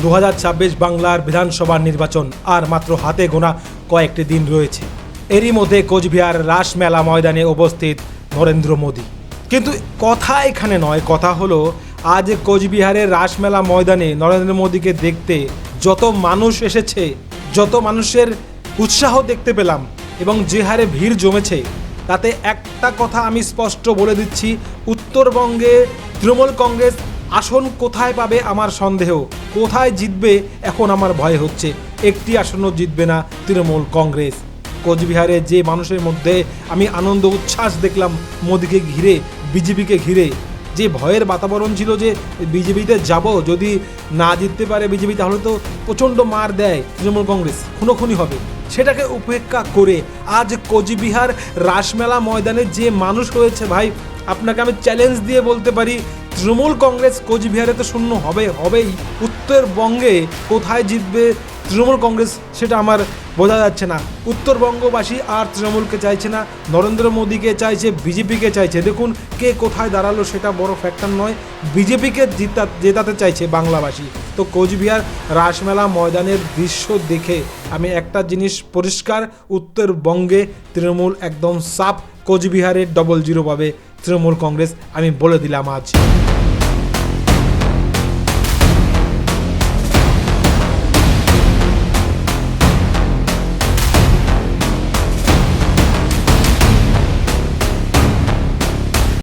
2026 বাংলার বিধানসভা নির্বাচন আর মাত্র হাতে গোনা কয়েকটি দিন রয়েছে। এরই মধ্যে কোচবিহার রাসমেলা ময়দানে উপস্থিত নরেন্দ্র মোদী। কিন্তু কথা এখানে নয়, কথা হলো আজ কোচবিহারের রাসমেলা ময়দানে নরেন্দ্র মোদীকে দেখতে যত মানুষ এসেছে, যত মানুষের উৎসাহ দেখতে পেলাম এবং যে হারে ভিড় জমেছে, তাতে একটা কথা আমি স্পষ্ট বলে দিচ্ছি, উত্তরবঙ্গে তৃণমূল কংগ্রেস আসন কোথায় পাবে আমার সন্দেহ, কোথায় জিতবে এখন আমার ভয় হচ্ছে। একটি আসনও জিতবে না তৃণমূল কংগ্রেস। কোচবিহারে যে মানুষের মধ্যে আমি আনন্দ উচ্ছ্বাস দেখলাম মোদীকে ঘিরে, বিজেপিকে ঘিরে, যে ভয়ের বাতাবরণ ছিল যে বিজেপিতে যাব, যদি না জিততে পারে বিজেপি তাহলে তো প্রচণ্ড মার দেয় তৃণমূল কংগ্রেস, খুনোখুনি হবে, সেটাকে উপেক্ষা করে আজ কোচবিহার রাসমেলা ময়দানে যে মানুষ হয়েছে, ভাই আপনাকে আমি চ্যালেঞ্জ দিয়ে বলতে পারি তৃণমূল কংগ্রেস কোচবিহারে তো শূন্য হবেই। উত্তরবঙ্গে কোথায় জিতবে তৃণমূল কংগ্রেস সেটা আমার বোঝা যাচ্ছে না। উত্তরবঙ্গবাসী আর তৃণমূলকে চাইছে না, নরেন্দ্র মোদীকে চাইছে, বিজেপিকে চাইছে। দেখুন কে কোথায় দাঁড়ালো সেটা বড় ফ্যাক্টর নয়, বিজেপিকে জেতাতে চাইছে বাংলাবাসী। তো কোচবিহার রাসমেলা ময়দানের দৃশ্য দেখে আমি একটা জিনিস পরিষ্কার, উত্তরবঙ্গে তৃণমূল একদম সাফ, কোচবিহারে 00 পাবে তৃণমূল কংগ্রেস, আমি বলে দিলাম আজ।